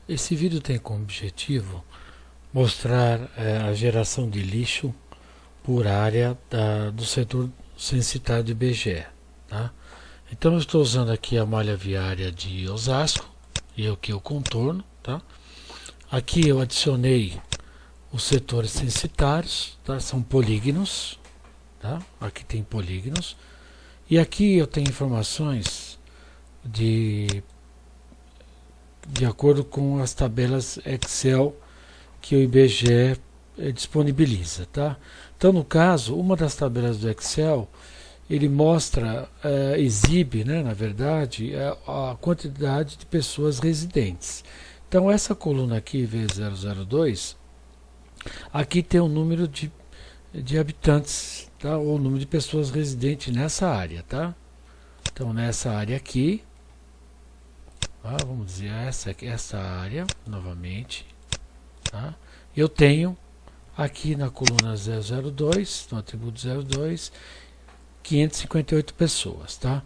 Esse vídeo tem como objetivo mostrar a geração de lixo por área do setor censitário do IBGE. Tá? Então eu estou usando aqui a malha viária de Osasco e aqui o contorno. Tá? Aqui eu adicionei os setores censitários, tá? São polígonos. Tá? Aqui tem polígonos. E aqui eu tenho informações de acordo com as tabelas Excel que o IBGE disponibiliza, tá? Então, no caso, uma das tabelas do Excel, ele mostra, exibe, né, na verdade, a quantidade de pessoas residentes. Então, essa coluna aqui, V002, aqui tem o número de habitantes, tá? Ou o número de pessoas residentes nessa área, tá? Então, nessa área aqui, vamos dizer essa área novamente, tá? Eu tenho aqui na coluna 002, no atributo 02, 558 pessoas, tá?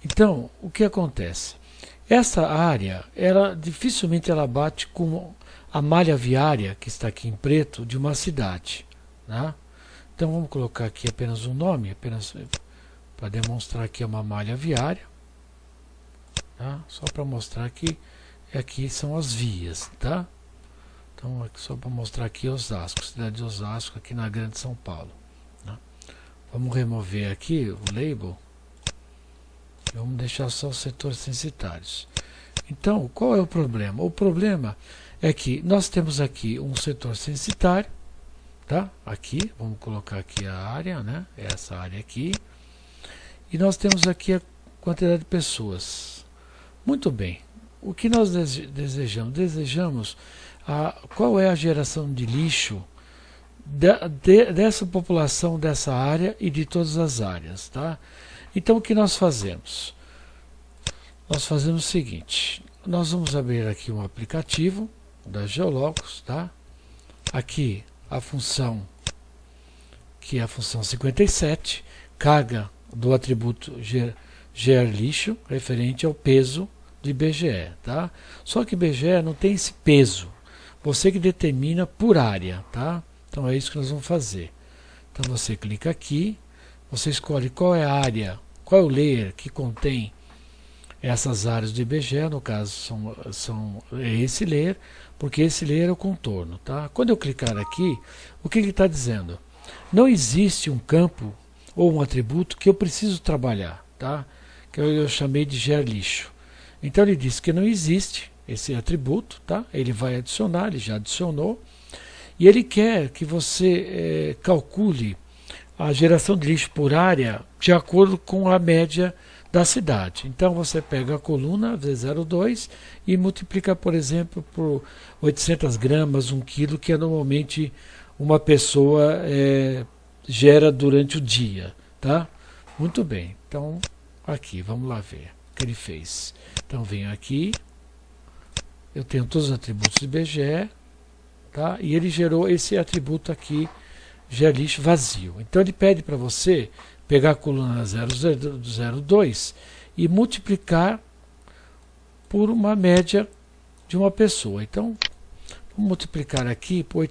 Então, o que acontece? Essa área, dificilmente ela bate com a malha viária que está aqui em preto de uma cidade, tá? Então vamos colocar aqui apenas um nome, apenas para demonstrar que é uma malha viária. Tá? Só para mostrar que aqui são as vias, tá? Então aqui só para mostrar aqui Osasco, cidade de Osasco, aqui na Grande São Paulo. Tá? Vamos remover aqui o label e vamos deixar só os setores censitários. Então, qual é o problema? O problema é que nós temos aqui um setor censitário, tá? Aqui, vamos colocar aqui a área, né? Essa área aqui. E nós temos aqui a quantidade de pessoas. Muito bem, o que nós desejamos? Desejamos qual é a geração de lixo dessa população, dessa área e de todas as áreas. Tá? Então o que nós fazemos? Nós fazemos o seguinte, nós vamos abrir aqui um aplicativo da Geologos, tá? Aqui a função, que é a função 57, carga do atributo gerLixo, referente ao peso do IBGE, tá? Só que o IBGE não tem esse peso, você que determina por área, tá? Então é isso que nós vamos fazer. Então você clica aqui, você escolhe qual é a área, qual é o layer que contém essas áreas do IBGE, no caso é esse layer, porque esse layer é o contorno, tá? Quando eu clicar aqui, o que ele está dizendo? Não existe um campo ou um atributo que eu preciso trabalhar, tá? Que eu chamei de gerLixo. Então ele diz que não existe esse atributo, tá? Ele vai adicionar, ele já adicionou, e ele quer que você calcule a geração de lixo por área de acordo com a média da cidade. Então você pega a coluna V02 e multiplica, por exemplo, por 800 gramas, 1 quilo, que é normalmente uma pessoa gera durante o dia, tá? Muito bem, então aqui, vamos lá ver o que ele fez. Então venho aqui, eu tenho todos os atributos do IBGE, tá? E ele gerou esse atributo aqui, gerLixo vazio. Então ele pede para você pegar a coluna 002 e multiplicar por uma média de uma pessoa. Então vamos multiplicar aqui por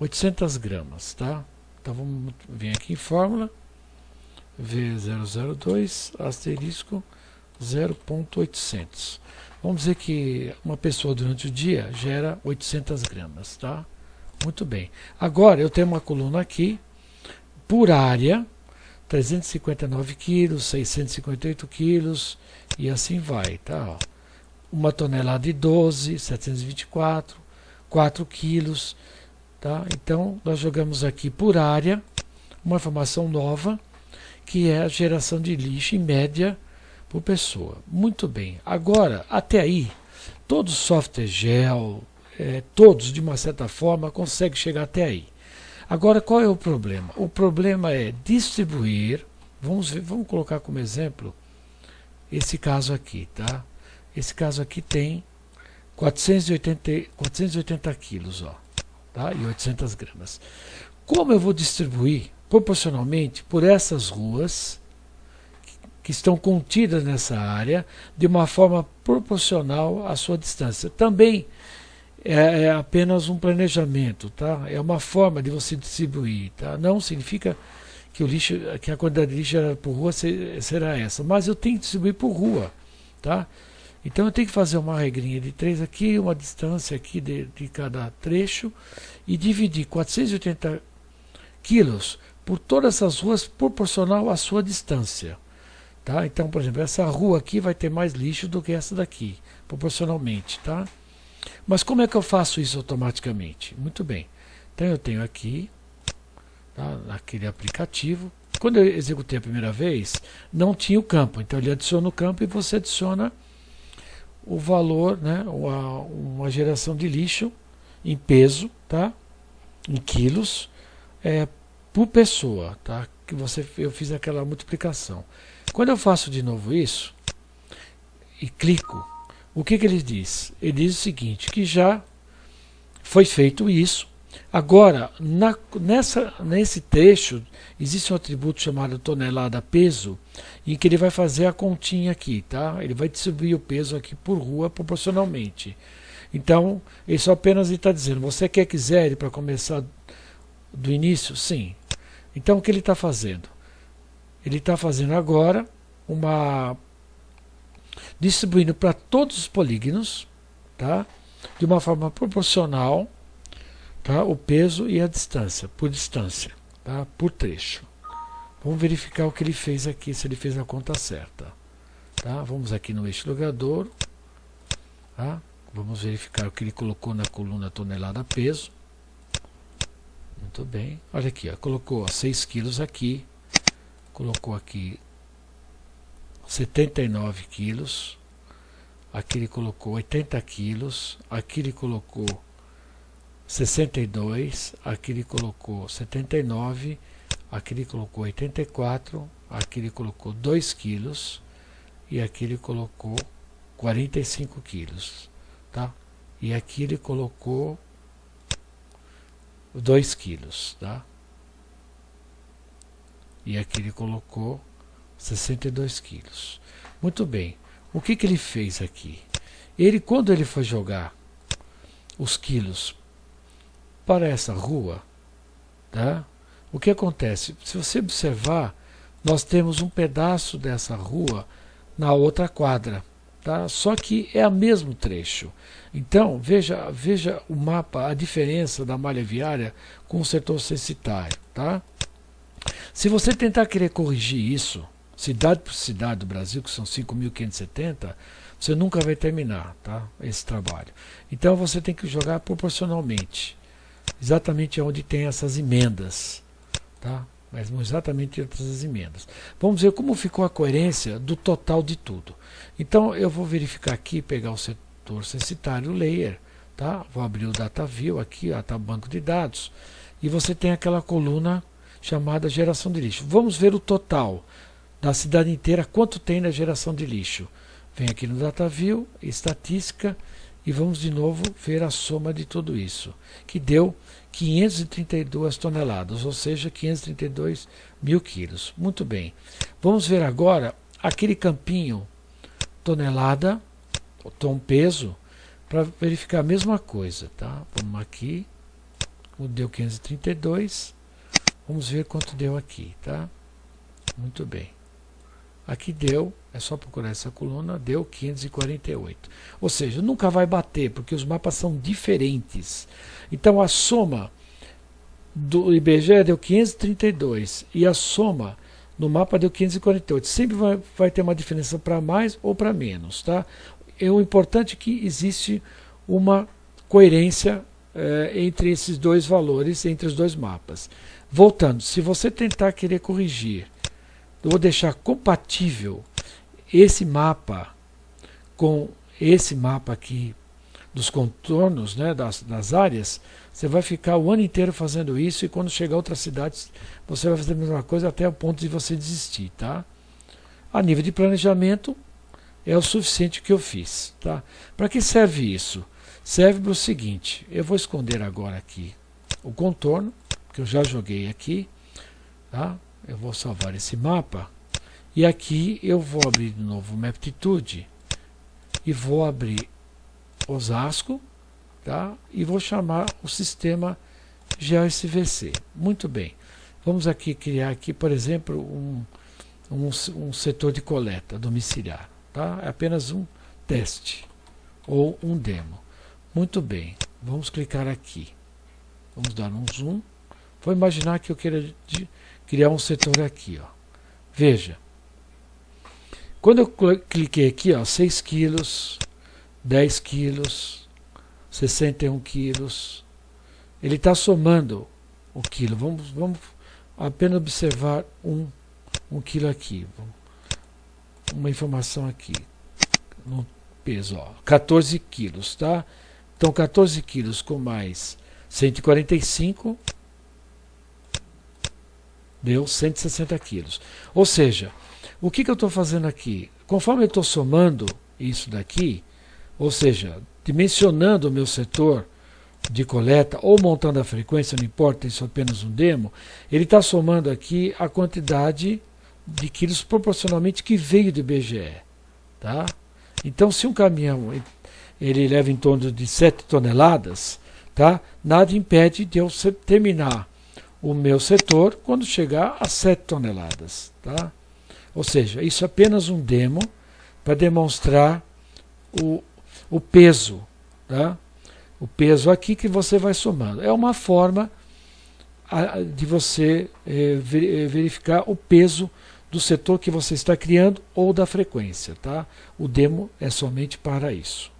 800 gramas, tá? Então vamos vir aqui em fórmula, V002, asterisco 0.800. Vamos dizer que uma pessoa durante o dia gera 800 gramas, tá? Muito bem. Agora eu tenho uma coluna aqui, por área, 359 quilos, 658 quilos, e assim vai, tá? Uma tonelada de 12, 724, 4 quilos, tá? Então nós jogamos aqui por área, uma informação nova, que é a geração de lixo em média por pessoa. Muito bem. Agora, até aí, todos os softwares GEL, todos de uma certa forma conseguem chegar até aí. Agora, qual é o problema? O problema é distribuir, vamos colocar como exemplo esse caso aqui, tá? Esse caso aqui tem 480 quilos, ó, tá? E 800 gramas. Como eu vou distribuir proporcionalmente por essas ruas que estão contidas nessa área de uma forma proporcional à sua distância? Também é apenas um planejamento, tá? É uma forma de você distribuir, tá? Não significa que o lixo, que a quantidade de lixo gerada por rua será essa, mas eu tenho que distribuir por rua, tá? Então eu tenho que fazer uma regrinha de 3 aqui, uma distância aqui de cada trecho e dividir 480 quilos por todas essas ruas proporcional à sua distância, tá? Então, por exemplo, essa rua aqui vai ter mais lixo do que essa daqui, proporcionalmente, tá? Mas como é que eu faço isso automaticamente? Muito bem. Então eu tenho aqui, tá, naquele aplicativo. Quando eu executei a primeira vez, não tinha o campo. Então ele adiciona o campo e você adiciona o valor, né, uma geração de lixo em peso, tá, em quilos, por pessoa, tá, que eu fiz aquela multiplicação. Quando eu faço de novo isso e clico, o que ele diz? Ele diz o seguinte, que já foi feito isso. Agora, nesse trecho, existe um atributo chamado tonelada peso, em que ele vai fazer a continha aqui, tá? Ele vai distribuir o peso aqui por rua proporcionalmente. Então, ele só apenas está dizendo, você quer que zere para começar do início? Sim. Então, o que ele está fazendo? Ele está fazendo agora distribuindo para todos os polígonos, tá? De uma forma proporcional, tá? O peso e a distância, por distância, tá? Por trecho. Vamos verificar o que ele fez aqui, se ele fez a conta certa. Tá? Vamos aqui no eixo logador, tá? Vamos verificar o que ele colocou na coluna tonelada peso. Muito bem. Olha aqui, ó, colocou 6 quilos aqui, colocou aqui 79 quilos, aqui ele colocou 80 quilos, aqui ele colocou 62, aqui ele colocou 79, aqui ele colocou 84, aqui ele colocou 2 quilos e aqui ele colocou 45 quilos, tá? E aqui ele colocou 2 quilos, tá? E aqui ele colocou 62 quilos. Muito bem. O que ele fez aqui? Quando ele foi jogar os quilos para essa rua, tá? O que acontece? Se você observar, nós temos um pedaço dessa rua na outra quadra, tá? Só que é o mesmo trecho. Então, veja o mapa, a diferença da malha viária com o setor censitário, tá? Se você tentar querer corrigir isso, cidade por cidade do Brasil, que são 5.570, você nunca vai terminar, tá? Esse trabalho. Então você tem que jogar proporcionalmente, exatamente onde tem essas emendas, tá? Mas exatamente essas emendas. Vamos ver como ficou a coerência do total de tudo. Então eu vou verificar aqui, pegar o setor censitário layer, tá? Vou abrir o data view aqui, ó, tá, banco de dados, e você tem aquela coluna chamada geração de lixo. Vamos ver o total da cidade inteira, quanto tem na geração de lixo. Vem aqui no data view, estatística, e vamos de novo ver a soma de tudo isso, que deu 532 toneladas, ou seja, 532 mil quilos. Muito bem. Vamos ver agora aquele campinho tonelada, tom peso, para verificar a mesma coisa, tá? Vamos aqui, deu 532, vamos ver quanto deu aqui, tá? Muito bem. Aqui deu, é só procurar essa coluna, deu 548. Ou seja, nunca vai bater, porque os mapas são diferentes. Então a soma do IBGE deu 532 e a soma no mapa deu 548. Sempre vai ter uma diferença para mais ou para menos, tá? O importante é que existe uma coerência entre esses dois valores, entre os dois mapas. Voltando, se você tentar querer corrigir, eu vou deixar compatível esse mapa com esse mapa aqui dos contornos, né, das áreas, você vai ficar o ano inteiro fazendo isso e quando chegar a outras cidades você vai fazer a mesma coisa até o ponto de você desistir, tá? A nível de planejamento é o suficiente que eu fiz, tá? Para que serve isso? Serve para o seguinte, eu vou esconder agora aqui o contorno, que eu já joguei aqui, tá? Eu vou salvar esse mapa e aqui eu vou abrir de novo o Maptitude e vou abrir Osasco, tá? E vou chamar o sistema GeoSVC. Muito bem. Vamos aqui criar aqui, por exemplo, um setor de coleta domiciliar, tá? É apenas um teste ou um demo. Muito bem. Vamos clicar aqui. Vamos dar um zoom. Vou imaginar que eu queira criar um setor aqui, ó. Veja. Quando eu cliquei aqui, ó, 6 quilos, 10 quilos, 61 quilos, ele está somando o quilo. Vamos apenas observar um quilo aqui. Uma informação aqui no peso, ó, 14 quilos, tá? Então 14 quilos com mais 145 deu 160 quilos. Ou seja, o que eu estou fazendo aqui? Conforme eu estou somando isso daqui, ou seja, dimensionando o meu setor de coleta ou montando a frequência, não importa, isso é apenas um demo, ele está somando aqui a quantidade de quilos proporcionalmente que veio do IBGE. Tá? Então, se um caminhão ele leva em torno de 7 toneladas, tá? Nada impede de eu terminar o meu setor quando chegar a 7 toneladas. Tá? Ou seja, isso é apenas um demo para demonstrar o peso, tá? O peso aqui que você vai somando. É uma forma de você verificar o peso do setor que você está criando ou da frequência. Tá? O demo é somente para isso.